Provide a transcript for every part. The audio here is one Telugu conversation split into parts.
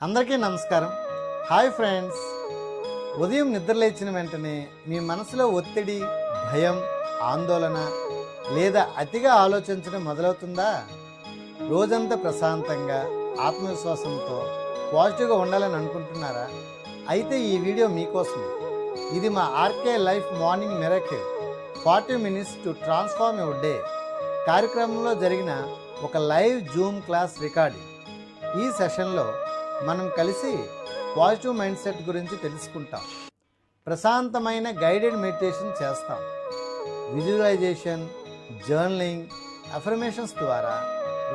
అందరికీ నమస్కారం. Hi friends. ఉదయం నిద్రలేచిన వెంటనే మీ మనసులో ఒత్తిడి, భయం, ఆందోళన లేదా అతిగా ఆలోచించడం మొదలవుతుందా? రోజంతా ప్రశాంతంగా, ఆత్మవిశ్వాసంతో, పాజిటివ్గా ఉండాలని అనుకుంటున్నారా? అయితే ఈ వీడియో మీకోసమే. ఇది మా RK life morning miracle 40 minutes to transform your day కార్యక్రమంలో జరిగిన ఒక లైవ్ జూమ్ క్లాస్ రికార్డింగ్. ఈ సెషన్లో మనం కలిసి పాజిటివ్ మైండ్ సెట్ గురించి తెలుసుకుంటాం. ప్రశాంతమైన గైడెడ్ మెడిటేషన్ చేస్తాం. విజువలైజేషన్, జర్నలింగ్, అఫర్మేషన్స్ ద్వారా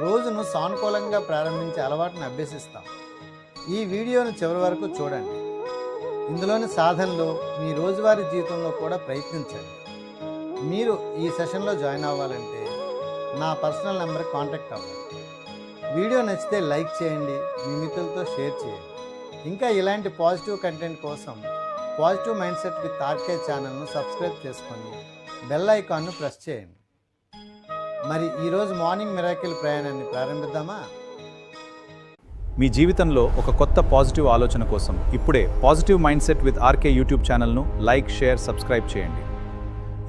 రోజును సానుకూలంగా ప్రారంభించే అలవాటును అభ్యసిస్తాం. ఈ వీడియోను చివరి వరకు చూడండి. ఇందులోని సాధనలు మీ రోజువారీ జీవితంలో కూడా ప్రయత్నించండి. మీరు ఈ సెషన్లో జాయిన్ అవ్వాలంటే నా పర్సనల్ నెంబర్ కాంటాక్ట్ అవ్వండి. వీడియో నచ్చితే లైక్ చేయండి, మీ మిత్రులతో షేర్ చేయండి. ఇంకా ఇలాంటి పాజిటివ్ కంటెంట్ కోసం positive mindset with RK ఛానల్ను సబ్స్క్రైబ్ చేసుకొని బెల్ ఐకాన్ను ప్రెస్ చేయండి. మరి ఈరోజు మార్నింగ్ మిరాకిల్ ప్రయాణాన్ని ప్రారంభిద్దామా? మీ జీవితంలో ఒక కొత్త పాజిటివ్ ఆలోచన కోసం ఇప్పుడే positive mindset with RK YouTube ఛానల్ను లైక్, షేర్, సబ్స్క్రైబ్ చేయండి.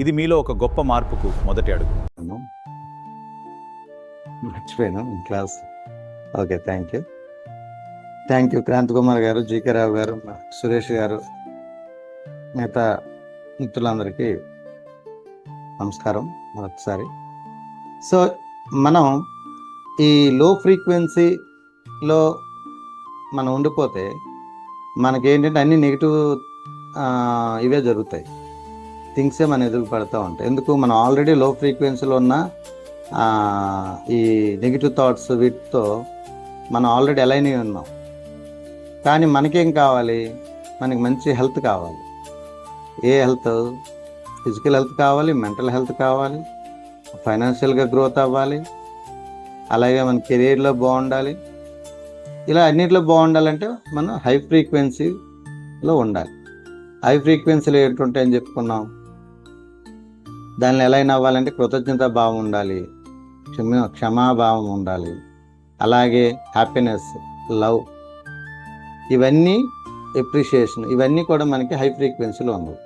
ఇది మీలో ఒక గొప్ప మార్పుకు మొదటి అడుగు. మర్చిపోయాను class. Okay, thank you Kranti Kumar గారు, జీకే రావు గారు, సురేష్ గారు, మిగతా మిత్రులందరికీ నమస్కారం మరొకసారి. సో మనం ఈ లో ఫ్రీక్వెన్సీలో మనం ఉండిపోతే మనకేంటంటే అన్ని నెగిటివ్ ఇవే జరుగుతాయి, థింగ్సే మన ఎదురు పడుతూ ఉంటాయి. ఎందుకు? మనం ఆల్రెడీ లో ఫ్రీక్వెన్సీలో ఉన్న ఈ నెగిటివ్ థాట్స్ వీటితో మనం ఆల్రెడీ అలైన్ అయి ఉన్నాం. కానీ మనకేం కావాలి? మనకి మంచి హెల్త్ కావాలి. ఏ హెల్త్? ఫిజికల్ హెల్త్ కావాలి, మెంటల్ హెల్త్ కావాలి, ఫైనాన్షియల్గా గ్రోత్ అవ్వాలి, అలాగే మన కెరీర్లో బాగుండాలి. ఇలా అన్నింటిలో బాగుండాలంటే మనం హై ఫ్రీక్వెన్సీలో ఉండాలి. హై ఫ్రీక్వెన్సీలో ఏంటుంటాయని చెప్పుకున్నాం. దానిలో ఎలా అయినా అవ్వాలంటే కృతజ్ఞత భావం ఉండాలి, క్షమాభావం ఉండాలి, అలాగే హ్యాపీనెస్, లవ్, ఇవన్నీ ఎప్రిషియేషన్, ఇవన్నీ కూడా మనకి హై ఫ్రీక్వెన్సీలో ఉండవు.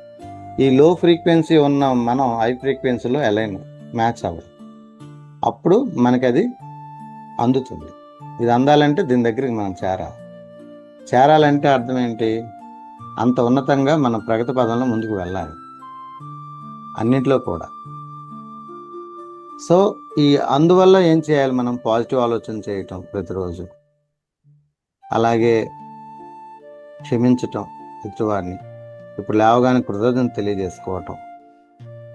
ఈ లో ఫ్రీక్వెన్సీ ఉన్న మనం హై ఫ్రీక్వెన్సీలో అలైన్ మ్యాచ్ అవ్వాలి. అప్పుడు మనకి అది అందుతుంది. ఇది అందాలంటే దీని దగ్గరికి మనం చేరాలంటే అర్థం ఏంటి? అంత ఉన్నతంగా మనం ప్రగతి పదంలో ముందుకు వెళ్ళాలి అన్నింటిలో కూడా. సో అందువల్ల ఏం చేయాలి? మనం పాజిటివ్ ఆలోచన చేయటం ప్రతిరోజు, అలాగే క్షమించటం ఎదుటివారిని, ఇప్పుడు లేవగానే కృతజ్ఞత తెలియజేసుకోవటం.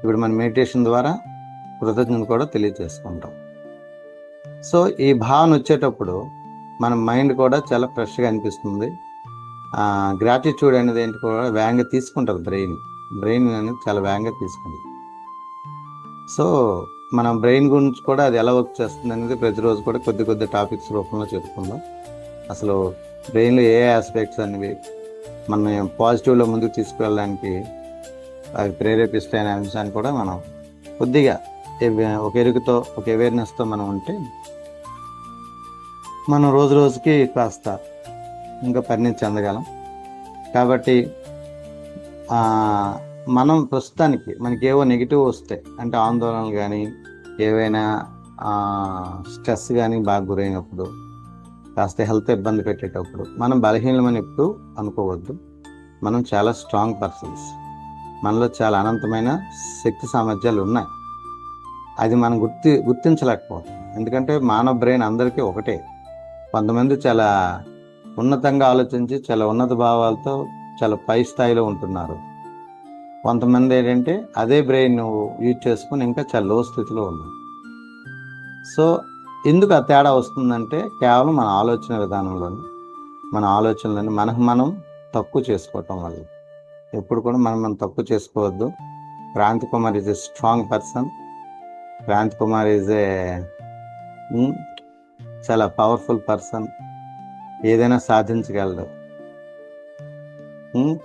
ఇప్పుడు మన మెడిటేషన్ ద్వారా కృతజ్ఞత కూడా తెలియజేసుకుంటాం. సో ఈ భావన వచ్చేటప్పుడు మన మైండ్ కూడా చాలా ఫ్రెష్గా అనిపిస్తుంది. గ్రాటిట్యూడ్ అనేది ఏంటి కూడా వేగంగా తీసుకుంటుంది. బ్రెయిన్ అనేది చాలా వేగంగా తీసుకుంటుంది. సో మన బ్రెయిన్ గురించి కూడా అది ఎలా వర్క్ చేస్తుంది అనేది ప్రతిరోజు కూడా కొద్ది టాపిక్స్ రూపంలో చెప్పుకుందాం. అసలు బ్రెయిన్లో ఏ ఆస్పెక్ట్స్ అనేవి మనం పాజిటివ్లో ముందుకు తీసుకువెళ్ళడానికి అవి ప్రేరేపిస్తాయనే అంశాన్ని కూడా మనం కొద్దిగా ఒక ఎరుగుతో, ఒక అవేర్నెస్తో మనం ఉంటే మనం రోజు రోజుకి కాస్త ఇంకా పరిణితి చెందగలం. కాబట్టి మనం ప్రస్తుతానికి మనకి ఏవో నెగిటివ్ వస్తాయి అంటే ఆందోళనలు కానీ, ఏవైనా స్ట్రెస్ కానీ బాగా గురైనప్పుడు, కాస్త హెల్త్ ఇబ్బంది పెట్టేటప్పుడు మనం బలహీనమని ఎప్పుడు అనుకోవద్దు. మనం చాలా స్ట్రాంగ్ పర్సన్స్. మనలో చాలా అనంతమైన శక్తి సామర్థ్యాలు ఉన్నాయి. అది మనం గుర్తించలేకపోతాం. ఎందుకంటే మానవ బ్రెయిన్ అందరికీ ఒకటే. కొంతమంది చాలా ఉన్నతంగా ఆలోచించి చాలా ఉన్నత భావాలతో చాలా పై స్థాయిలో ఉంటున్నారు. కొంతమంది ఏంటంటే అదే బ్రెయిన్ యూజ్ చేసుకుని ఇంకా చాలా లో స్థితిలో ఉన్నారు. సో ఎందుకు ఆ తేడా వస్తుందంటే కేవలం మన ఆలోచన విధానంలోని, మన ఆలోచనలోని మనం తక్కువ చేసుకోవటం వల్ల. ఎప్పుడు కూడా మనం తక్కువ చేసుకోవద్దు. Kranti Kumar is a strong person. Kranti Kumar is a చాలా పవర్ఫుల్ పర్సన్. ఏదైనా సాధించగలరు.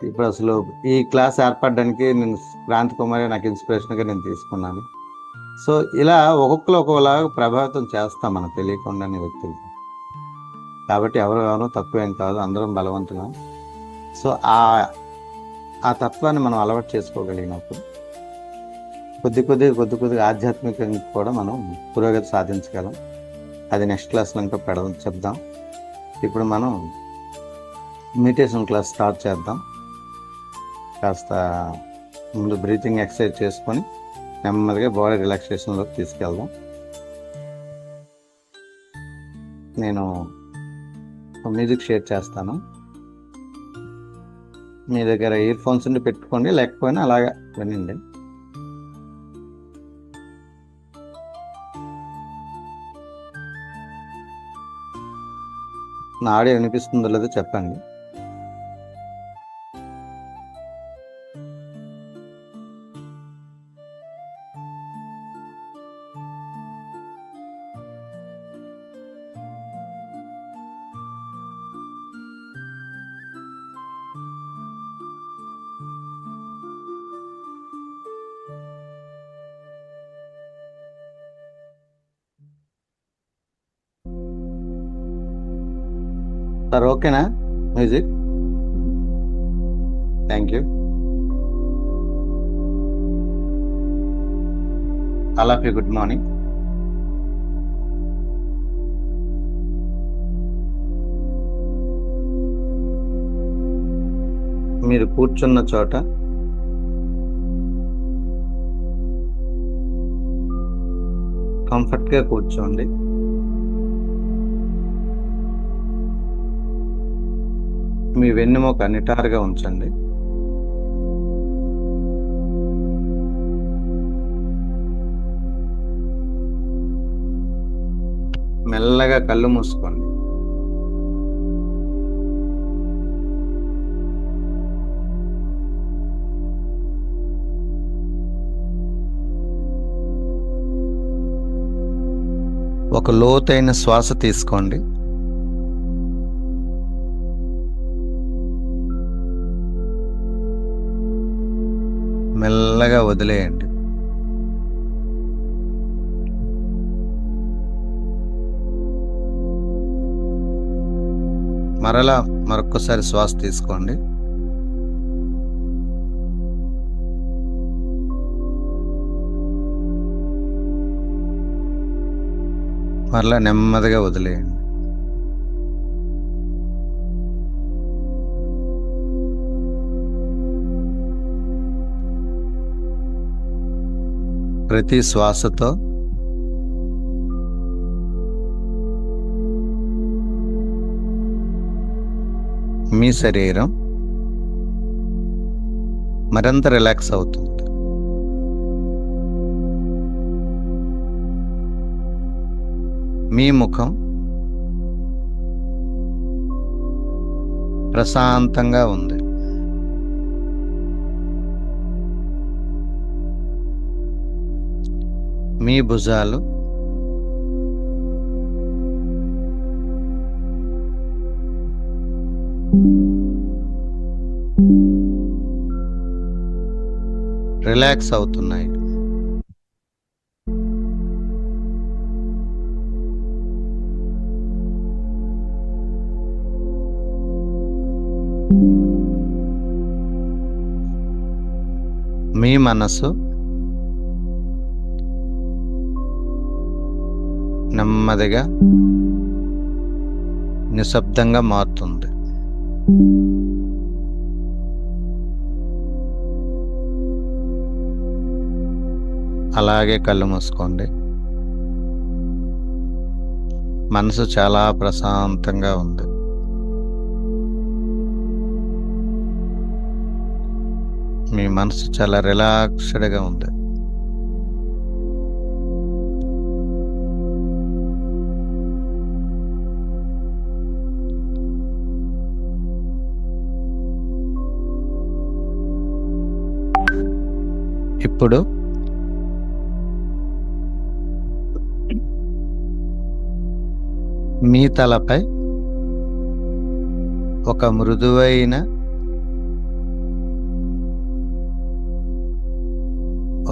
ఇప్పుడు అసలు ఈ క్లాస్ ఏర్పడడానికి నేను క్రాంతి కుమార్ నాకు ఇన్స్పిరేషన్గా నేను తీసుకున్నాను. సో ఇలా ఒక్కొక్కరు ఒక్కొక్కలాగా ప్రభావితం చేస్తాం మనకు తెలియకుండానే వ్యక్తులు. కాబట్టి ఎవరు తక్కువేం కాదు, అందరం బలవంతులం. సో ఆ తత్వాన్ని మనం అలవాటు చేసుకోగలిగినప్పుడు కొద్ది కొద్దిగా ఆధ్యాత్మికంగా కూడా మనం పురోగతి సాధించగలం. అది నెక్స్ట్ క్లాస్లో ఇంకా చెప్దాం. ఇప్పుడు మనం మెడిటేషన్ క్లాస్ స్టార్ట్ చేద్దాం. కాస్త ముందు బ్రీతింగ్ ఎక్సర్సైజ్ చేసుకొని నెమ్మదిగా బాడీ రిలాక్సేషన్లోకి తీసుకెళ్దాం. నేను మ్యూజిక్ షేర్ చేస్తాను. మీ దగ్గర ఇయర్ ఫోన్స్ ఉండి పెట్టుకోండి, లేకపోయినా అలాగా వినండి. నా ఆడియో వినిపిస్తుందో లేదో చెప్పండి. సార్ ఓకేనా music? Thank you. All of you good morning. మీరు కూర్చున్న చోట కంఫర్ట్గా కూర్చోండి. మీ వెన్నెముక నిటారుగా ఉంచండి. మెల్లగా కళ్ళు మూసుకోండి. ఒక లోతైన శ్వాస తీసుకోండి. మెల్లగా వదిలేయండి. మరలా మరొక్కసారి శ్వాస తీసుకోండి. మరలా నెమ్మదిగా వదిలేయండి. ప్రతి శ్వాసతో మీ శరీరం మరింత రిలాక్స్ అవుతుంది. మీ ముఖం ప్రశాంతంగా ఉంది. మీ భుజాలు రిలాక్స్ అవుతున్నాయి. మీ మనసు నెమ్మదిగా నిశ్శబ్దంగా మారుతుంది. అలాగే కళ్ళు మూసుకోండి. మనసు చాలా ప్రశాంతంగా ఉంది. మీ మనసు చాలా రిలాక్స్డ్గా ఉంది. ఇప్పుడు మీ తలపై ఒక మృదువైన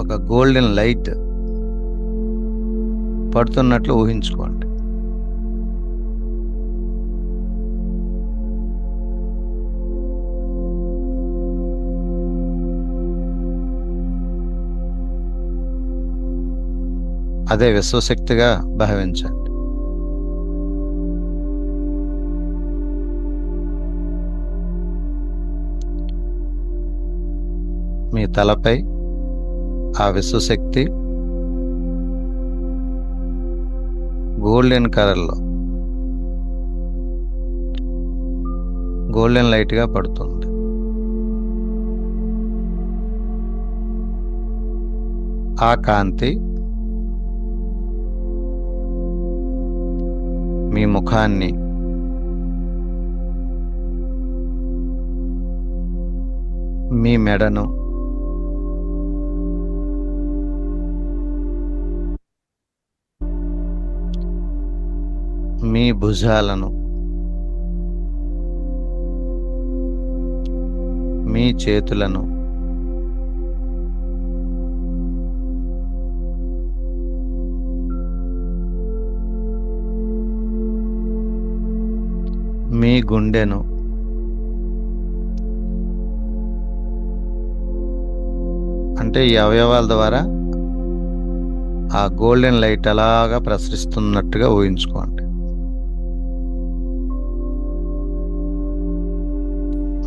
ఒక గోల్డెన్ లైట్ పడుతున్నట్లు ఊహించుకోండి. అదే విశ్వశక్తిగా భావించండి. మీ తలపై ఆ విశ్వశక్తి గోల్డెన్ కలర్లో, గోల్డెన్ లైట్గా పడుతుంది. ఆ కాంతి మీ ముఖాన్ని, మీ మెడను, మీ భుజాలను, మీ చేతులను, మీ గుండెను, అంటే ఈ అవయవాల ద్వారా ఆ గోల్డెన్ లైట్ అలాగా ప్రసరిస్తున్నట్టుగా ఊహించుకోండి.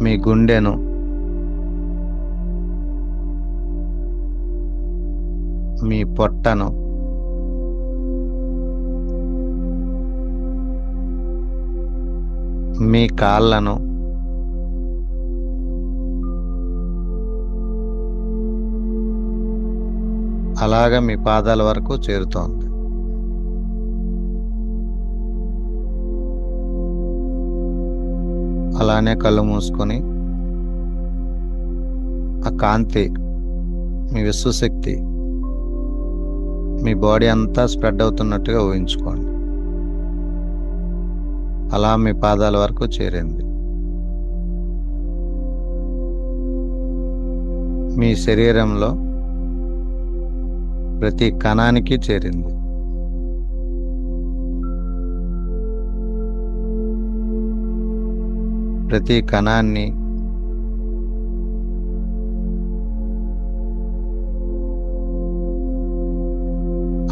మీ గుండెను, మీ పొట్టను, మీ కాళ్ళను, అలాగా మీ పాదాల వరకు చేరుతోంది. అలానే కళ్ళు మూసుకొని ఆ కాంతి, మీ విశ్వశక్తి మీ బాడీ అంతా స్ప్రెడ్ అవుతున్నట్టుగా ఊహించుకోండి. అలా మీ పాదాల వరకు చేరింది. మీ శరీరంలో ప్రతి కణానికి చేరింది. ప్రతి కణాన్ని,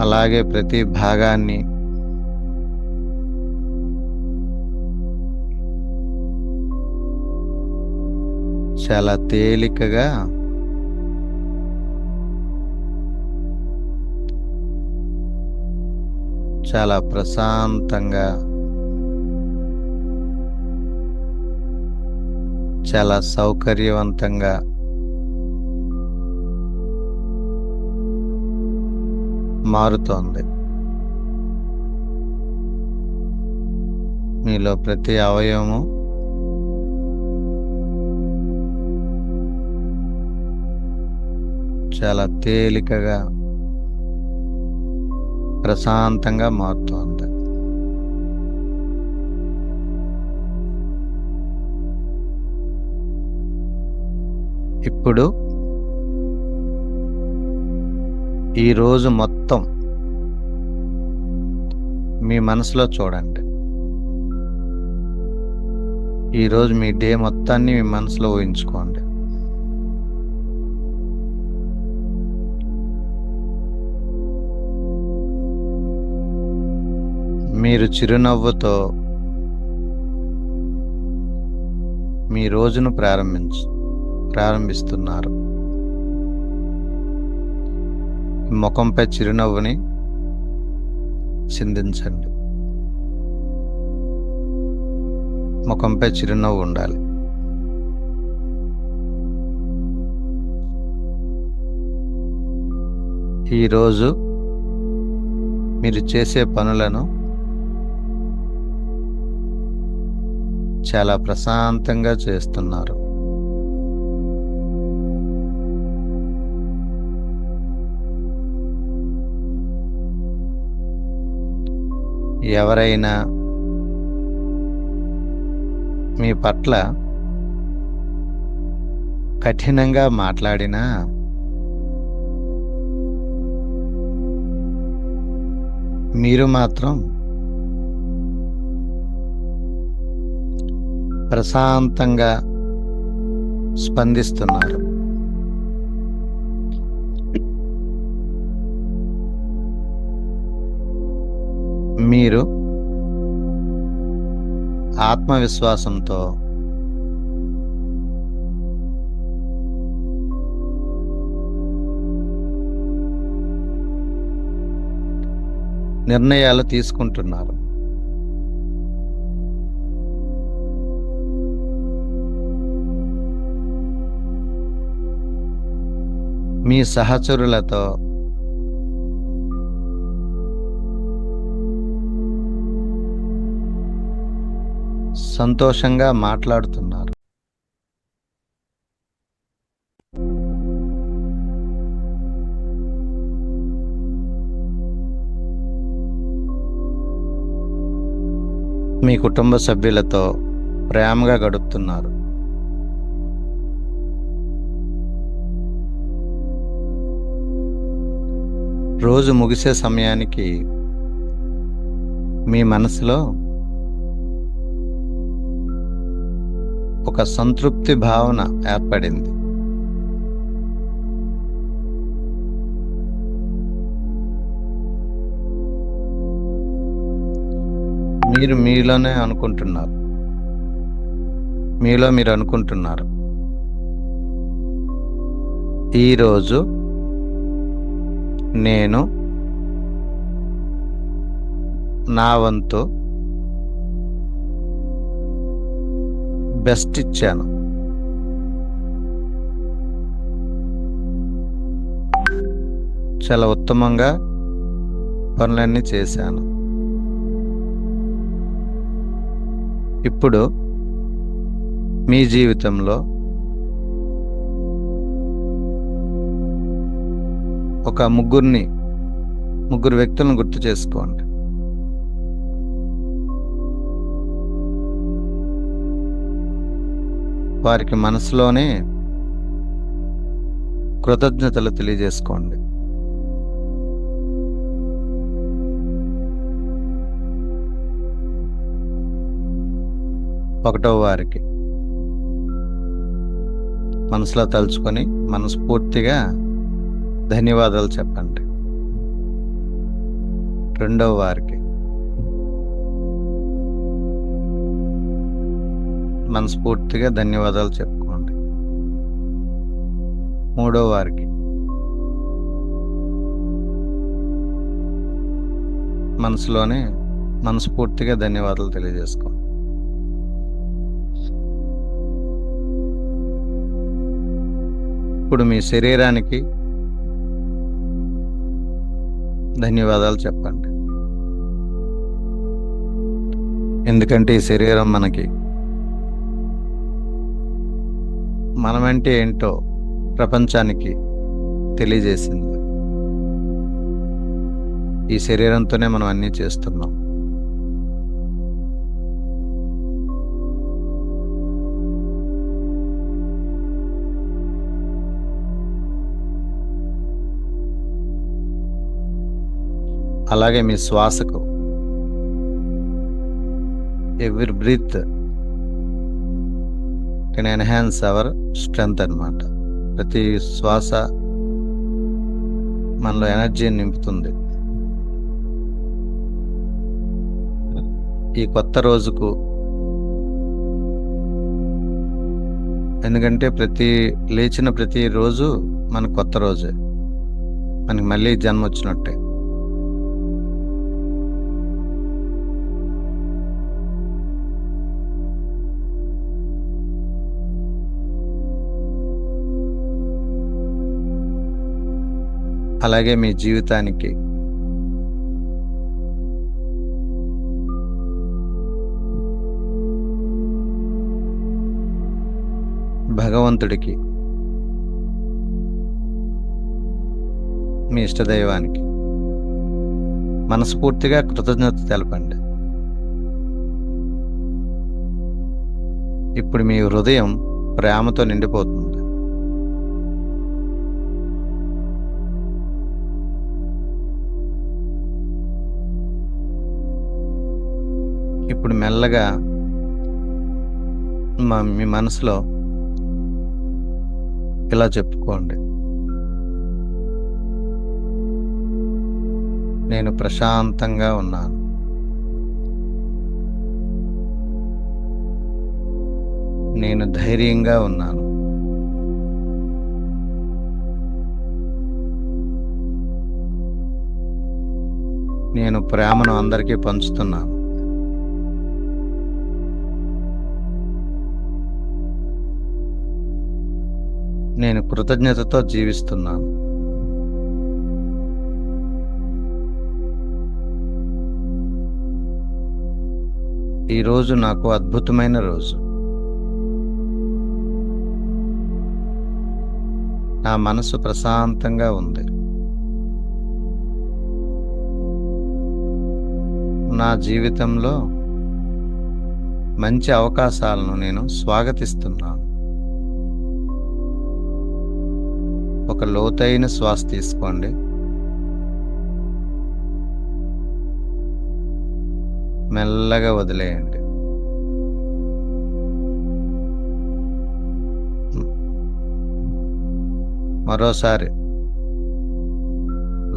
అలాగే ప్రతి భాగాన్ని చాలా తేలికగా చాలా ప్రశాంతంగా చాలా సౌకర్యవంతంగా మారుతోంది. మీలో ప్రతి అవయవము చాలా తేలికగా ప్రశాంతంగా మారుతోంది. ఇప్పుడు ఈ రోజు మొత్తం మీ మనసులో చూడండి. ఈరోజు మీ డే మొత్తాన్ని మీ మనసులో ఊహించుకోండి. మీరు చిరునవ్వుతో మీ రోజును ప్రారంభిస్తున్నారు. ముఖంపై చిరునవ్వుని చిందించండి. ముఖంపై చిరునవ్వు ఉండాలి. ఈరోజు మీరు చేసే పనులను చాలా ప్రశాంతంగా చేస్తున్నారు. ఎవరైనా మీ పట్ల కఠినంగా మాట్లాడినా మీరు మాత్రం ప్రశాంతంగా స్పందిస్తున్నారు. మీరు ఆత్మవిశ్వాసంతో నిర్ణయాలు తీసుకుంటున్నారు. మీ సహచరులతో సంతోషంగా మాట్లాడుతున్నారు. మీ కుటుంబ సభ్యులతో ప్రేమగా గడుపుతున్నారు. రోజు ముగిసే సమయానికి మీ మనసులో ఒక సంతృప్తి భావన ఏర్పడింది. మీరు మీలోనే అనుకుంటున్నారు, మీలో మీరు అనుకుంటున్నారు, ఈరోజు నేను నా వంతు బెస్ట్ ఇచ్చాను. చాలా ఉత్తమంగా పనులన్నీ చేశాను. ఇప్పుడు మీ జీవితంలో ఒక ముగ్గురు వ్యక్తులను గుర్తు చేసుకోండి. వారికి మనసులోనే కృతజ్ఞతలు తెలియజేసుకోండి. ఒకటవ వారికి మనసులో తలుచుకొని మనస్ఫూర్తిగా ధన్యవాదాలు చెప్పండి. రెండవ వారికి మనస్ఫూర్తిగా ధన్యవాదాలు చెప్పుకోండి. మూడవ వారికి మనసులోనే మనస్ఫూర్తిగా ధన్యవాదాలు తెలియజేసుకోండి. ఇప్పుడు మీ శరీరానికి ధన్యవాదాలు చెప్పండి. ఎందుకంటే ఈ శరీరం మనమంటే ఏంటో ప్రపంచానికి తెలియజేసింది. ఈ శరీరంతోనే మనం అన్నీ చేస్తున్నాం. అలాగే మీ శ్వాసకు every breath can enhance our strength అన్నమాట. ప్రతి శ్వాస మనలో ఎనర్జీని నింపుతుంది. ఈ కొత్త రోజుకు, ఎందుకంటే లేచిన ప్రతి రోజు మనకు కొత్త రోజే, మనకి మళ్ళీ జన్మ వచ్చినట్టే. అలాగే మీ జీవితానికి భగవంతుడికి, మీ ఇష్టదైవానికి మనస్ఫూర్తిగా కృతజ్ఞత తెలపండి. ఇప్పుడు మీ హృదయం ప్రేమతో నిండిపోతుంది. ఇప్పుడు మెల్లగా మీ మనసులో ఇలా చెప్పుకోండి, నేను ప్రశాంతంగా ఉన్నాను, నేను ధైర్యంగా ఉన్నాను. నేను ప్రేమను అందరికీ పంచుతున్నాను. నేను కృతజ్ఞతతో జీవిస్తున్నాను. ఈరోజు నాకు అద్భుతమైన రోజు. నా మనసు ప్రశాంతంగా ఉంది. నా జీవితంలో మంచి అవకాశాలను నేను స్వాగతిస్తున్నాను. ఒక లోతైన శ్వాస తీసుకోండి. మెల్లగా వదిలేయండి. మరోసారి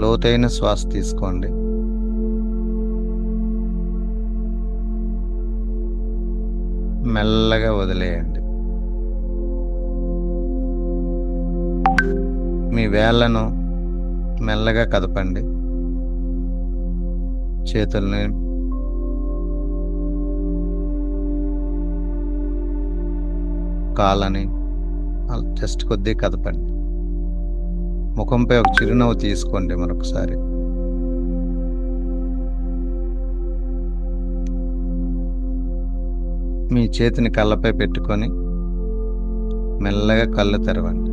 లోతైన శ్వాస తీసుకోండి. మెల్లగా వదిలేయండి. మీ వేళ్ళను మెల్లగా కదపండి. చేతుల్ని కాళ్ళని జస్ట్ కొద్దిగా కదపండి. ముఖంపై ఒక చిరునవ్వు తీసుకోండి. మరొకసారి మీ చేతిని కళ్ళపై పెట్టుకొని మెల్లగా కళ్ళు తెరవండి.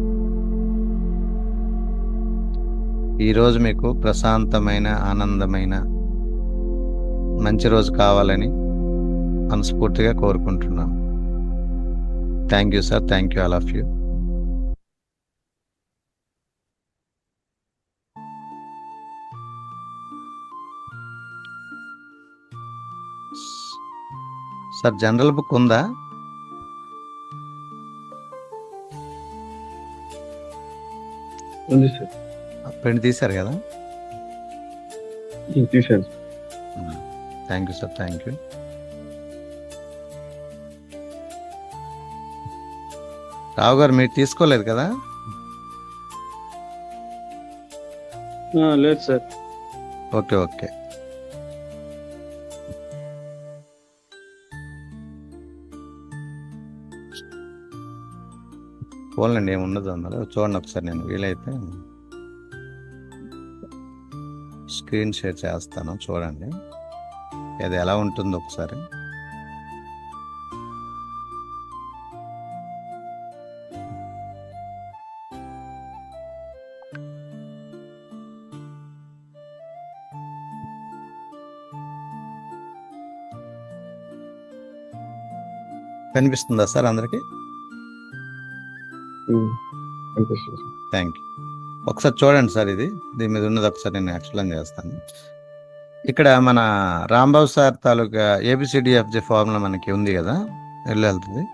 ఈరోజు మీకు ప్రశాంతమైన, ఆనందమైన మంచి రోజు కావాలని మనస్ఫూర్తిగా కోరుకుంటున్నాను. Thank you sir. Thank you all of you. Sir general book ఉందా? ఉంది సార్. ప్రింట్ తీశారు కదా? తీశాను. Thank you sir. Thank you. Rao garu మీరు తీసుకోలేదు కదా? లేదు సార్. Okay okay. పోలండి, ఏముండదు అందులో. చూడండి ఒకసారి, నేను వీలైతే స్క్రీన్ షేర్ చేస్తాను, చూడండి అది ఎలా ఉంటుందో ఒకసారి. కనిపిస్తుందా సార్ అందరికి? అనిపిస్తుంది సార్. Thank you. ఒకసారి చూడండి సార్, దీని మీద ఉన్నది ఒకసారి నేను ఎక్స్ప్లెయిన్ చేస్తాను. ఇక్కడ మన రాంబాబు సార్ తాలూకా ABCDFG ఫార్ములా మనకి ఉంది కదా, వెళ్తుంది.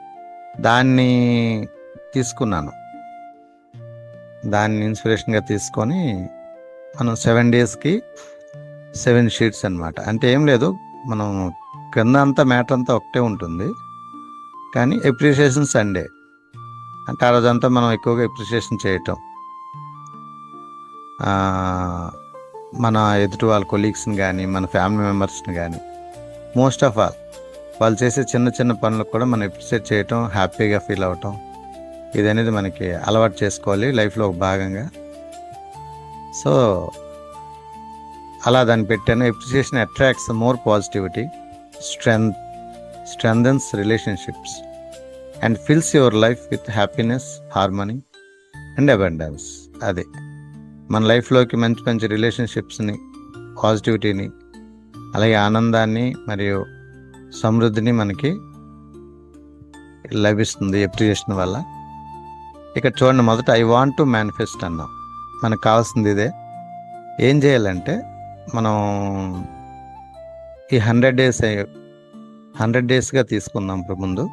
దాన్ని తీసుకున్నాను. దాన్ని ఇన్స్పిరేషన్గా తీసుకొని మనం 7 డేస్కి 7 షీట్స్ అనమాట. అంటే ఏం లేదు, మనం కింద అంతా మ్యాటర్ అంతా ఒకటే ఉంటుంది, కానీ ఎప్రిషియేషన్ సండే అంటే ఆ రోజంతా మనం ఎక్కువగా ఎప్రిషియేషన్ చేయటం, మన ఎదుటి వాళ్ళ కొలీగ్స్ని కానీ మన ఫ్యామిలీ మెంబర్స్ని కానీ, మోస్ట్ ఆఫ్ ఆల్ వాళ్ళు చేసే చిన్న చిన్న పనులకు కూడా మనం ఎప్రిషియేట్ చేయటం, హ్యాపీగా ఫీల్ అవటం, ఇది అనేది మనకి అలవాటు చేసుకోవాలి లైఫ్లో ఒక భాగంగా. సో అలా దాన్ని పెట్టాను. Appreciation attracts more positivity, strengthens relationships and fills your life with happiness, harmony and abundance. అదే మన లైఫ్లోకి మంచి మంచి రిలేషన్షిప్స్ని, పాజిటివిటీని, అలాగే ఆనందాన్ని మరియు సమృద్ధిని మనకి లభిస్తుంది ఎప్రిషియేషన్ వల్ల. ఇక్కడ చూడండి, మొదట ఐ వాంట్ టు మేనిఫెస్ట్ అన్నాం. మనకు కావాల్సింది ఇదే. ఏం చేయాలంటే మనం ఈ 100 డేస్గా తీసుకుందాం. ఇప్పుడు ముందు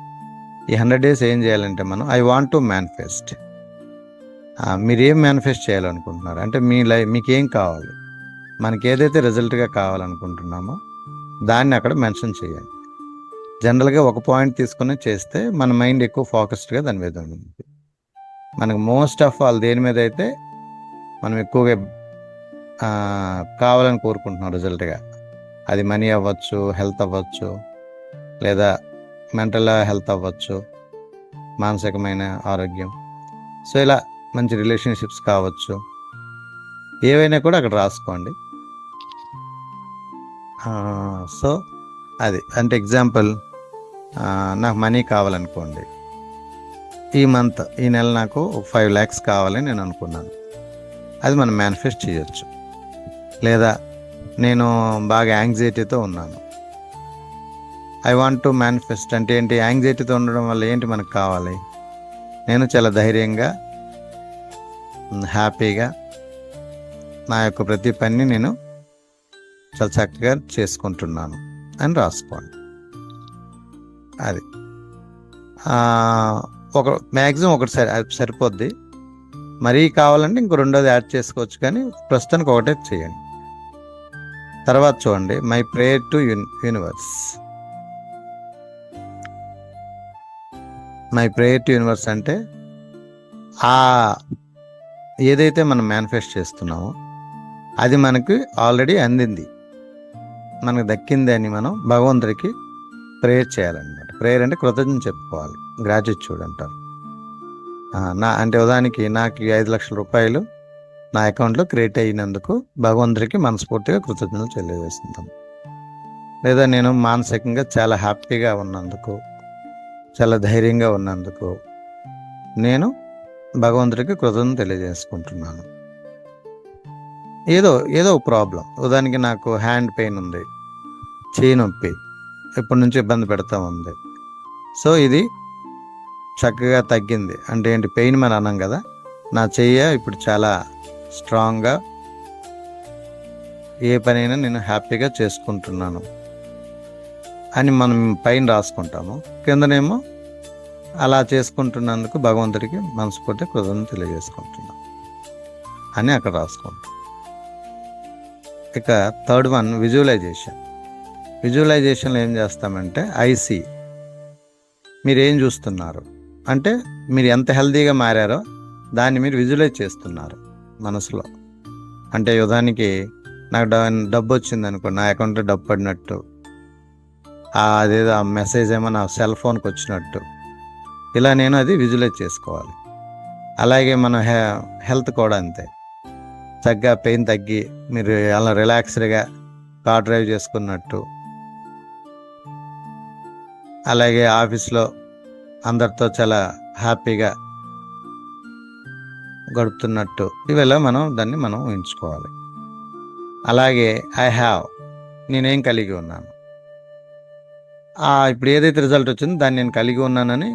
ఈ 100 డేస్ ఏం చేయాలంటే మనం ఐ వాంట్ టు మేనిఫెస్ట్. మీరు ఏం మేనిఫెస్ట్ చేయాలనుకుంటున్నారు అంటే మీకేం కావాలి, మనకి ఏదైతే రిజల్ట్గా కావాలనుకుంటున్నామో దాన్ని అక్కడ మెన్షన్ చేయండి. జనరల్గా ఒక పాయింట్ తీసుకుని చేస్తే మన మైండ్ ఎక్కువ ఫోకస్డ్గా దాని మీద ఉంటుంది. మనకు మోస్ట్ ఆఫ్ ఆల్ దేని మీద అయితే మనం ఎక్కువగా కావాలని కోరుకుంటున్నాం రిజల్ట్గా, అది మనీ అవ్వచ్చు, హెల్త్ అవ్వచ్చు, లేదా మెంటల్ హెల్త్ అవ్వచ్చు, మానసికమైన ఆరోగ్యం, సో ఇలా మంచి రిలేషన్షిప్స్ కావచ్చు, ఏవైనా కూడా అక్కడ రాసుకోండి. సో అది అంటే ఎగ్జాంపుల్, నాకు మనీ కావాలనుకోండి, ఈ నెల నాకు 5 lakhs కావాలని నేను అనుకున్నాను, అది మనం మేనిఫెస్ట్ చేయొచ్చు. లేదా నేను బాగా యాంగ్జైటీతో ఉన్నాను, ఐ వాంట్ టు మేనిఫెస్ట్ అంటే ఏంటి, యాంగ్జైటీతో ఉండడం వల్ల ఏంటి మనకు కావాలి, నేను చాలా ధైర్యంగా హ్యాపీగా నా యొక్క ప్రతి పనిని నేను చాలా చక్కగా చేసుకుంటున్నాను అని రాసుకోండి. అది ఒక మ్యాక్సిమం ఒకటి సరిపోద్ది, మరీ కావాలంటే ఇంకో రెండోది యాడ్ చేసుకోవచ్చు, కానీ ప్రస్తుతానికి ఒకటే చేయండి. తర్వాత చూడండి, my prayer to universe. My prayer to universe అంటే ఏదైతే మనం మేనిఫెస్ట్ చేస్తున్నామో అది మనకి ఆల్రెడీ అందింది, మనకు దక్కింది అని మనం భగవంతుడికి ప్రేయర్ చేయాలన్నమాట. ప్రేయర్ అంటే కృతజ్ఞత చెప్పుకోవాలి, గ్రాటిట్యూడ్ అంటారు. అంటే ఉదాహరణకి నాకు 5 లక్షల రూపాయలు నా అకౌంట్లో క్రియేట్ అయినందుకు భగవంతుడికి మనస్ఫూర్తిగా కృతజ్ఞతలు తెలియజేస్తున్నాం. లేదా నేను మానసికంగా చాలా హ్యాపీగా ఉన్నందుకు, చాలా ధైర్యంగా ఉన్నందుకు నేను భగవంతుడికి కృతజ్ఞత తెలియజేసుకుంటున్నాను. ఏదో ప్రాబ్లం, ఉదాహరణకి నాకు హ్యాండ్ పెయిన్ ఉంది, చేయి నొప్పి ఇప్పటి నుంచి ఇబ్బంది పెడతా ఉంది, సో ఇది చక్కగా తగ్గింది అంటే ఏంటి, పెయిన్ మనం అన్నాం కదా, నా చెయ్య ఇప్పుడు చాలా స్ట్రాంగ్గా ఏ పనైనా నేను హ్యాపీగా చేసుకుంటున్నాను అని మనం పైన రాసుకుంటాము, కిందనేమో అలా చేసుకుంటున్నందుకు భగవంతుడికి మనస్ఫూర్తి కృతజ్ఞత తెలియజేసుకుంటున్నాం అని అక్కడ రాసుకుంటాం. ఇక థర్డ్ వన్, విజువలైజేషన్. విజువలైజేషన్లో ఏం చేస్తామంటే ఐసీ, మీరు ఏం చూస్తున్నారు అంటే మీరు ఎంత హెల్తీగా మారారో దాన్ని మీరు విజువలైజ్ చేస్తున్నారు మనసులో. అంటే ఉదాహరణకి నాకు డబ్బు వచ్చింది అనుకో, నా అకౌంట్లో డబ్బు పడినట్టు, అదేదో ఆ మెసేజ్ ఏమో నా సెల్ ఫోన్కి వచ్చినట్టు, ఇలా నేను అది విజువలైజ్ చేసుకోవాలి. అలాగే మన హెల్త్ కూడా అంతే, చక్కగా పెయిన్ తగ్గి మీరు అలా రిలాక్స్డ్గా కార్ డ్రైవ్ చేసుకున్నట్టు, అలాగే ఆఫీస్లో అందరితో చాలా హ్యాపీగా గడుపుతున్నట్టు, ఇవెలా దాన్ని మనం ఊహించుకోవాలి. అలాగే ఐ హ్యావ్, నేనేం కలిగి ఉన్నాను, ఇప్పుడు ఏదైతే రిజల్ట్ వచ్చిందో దాన్ని నేను కలిగి ఉన్నానని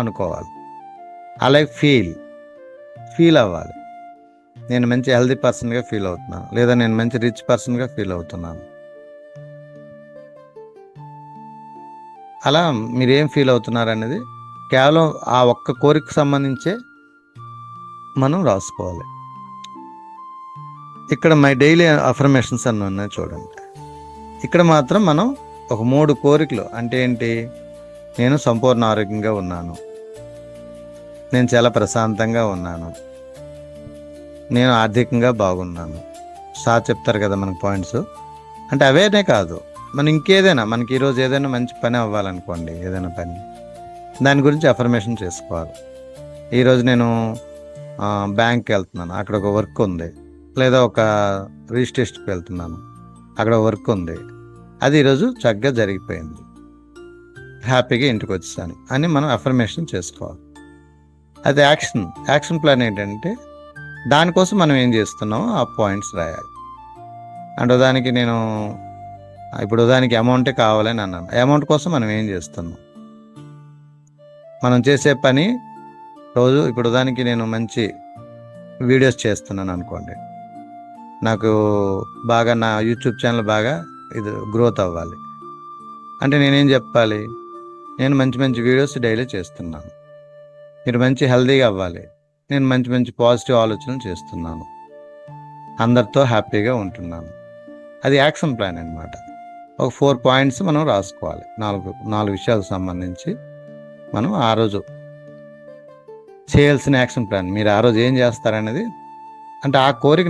అనుకోవాలి. అలాగే ఫీల్ అవ్వాలి, నేను మంచి హెల్తీ పర్సన్గా ఫీల్ అవుతున్నాను, లేదా నేను మంచి రిచ్ పర్సన్గా ఫీల్ అవుతున్నాను. అలా మీరేం ఫీల్ అవుతున్నారు అనేది కేవలం ఆ ఒక్క కోరికకు సంబంధించే మనం రాసుకోవాలి. ఇక్కడ మై డైలీ అఫర్మేషన్స్ అని ఉన్నాయి చూడండి. ఇక్కడ మాత్రం మనం ఒక 3 కోరికలు అంటే ఏంటి, నేను సంపూర్ణ ఆరోగ్యంగా ఉన్నాను, నేను చాలా ప్రశాంతంగా ఉన్నాను, నేను ఆర్థికంగా బాగున్నాను, చెప్తారు కదా మనకు పాయింట్స్. అంటే అవేనే కాదు, మనం ఇంకేదైనా, మనకి ఈరోజు ఏదైనా మంచి పని అవ్వాలనుకోండి, ఏదైనా పని దాని గురించి అఫర్మేషన్ చేసుకోవాలి. ఈరోజు నేను బ్యాంక్కి వెళ్తున్నాను, అక్కడ ఒక వర్క్ ఉంది, లేదా ఒక రిజిస్ట్రేషన్కి వెళ్తున్నాను, అక్కడ వర్క్ ఉంది, అది ఈరోజు చక్కగా జరిగిపోయింది, హ్యాపీగా ఇంటికి వచ్చాను అని మనం అఫర్మేషన్ చేసుకోవాలి. అది యాక్షన్ ప్లాన్ ఏంటంటే దానికోసం మనం ఏం చేస్తున్నామో ఆ పాయింట్స్ రాయాలి. అంటే దానికి నేను ఇప్పుడు దానికి అమౌంటే కావాలని అన్నాను, అమౌంట్ కోసం మనం ఏం చేస్తున్నాం, మనం చేసే పని రోజు, ఇప్పుడు దానికి నేను మంచి వీడియోస్ చేస్తున్నాను అనుకోండి, నాకు బాగా నా యూట్యూబ్ ఛానల్ బాగా ఇది గ్రోత్ అవ్వాలి అంటే నేనేం చెప్పాలి, నేను మంచి మంచి వీడియోస్ డైలీ చేస్తున్నాను. మీరు మంచి హెల్తీగా అవ్వాలి, నేను మంచి మంచి పాజిటివ్ ఆలోచనలు చేస్తున్నాను, అందరితో హ్యాపీగా ఉంటున్నాను. అది యాక్షన్ ప్లాన్ అన్నమాట. ఒక 4 పాయింట్స్ మనం రాసుకోవాలి. నాలుగు విషయాలకు సంబంధించి మనం ఆ రోజు చేయాల్సిన యాక్షన్ ప్లాన్, మీరు ఆ రోజు ఏం చేస్తారనేది, అంటే ఆ కోరిక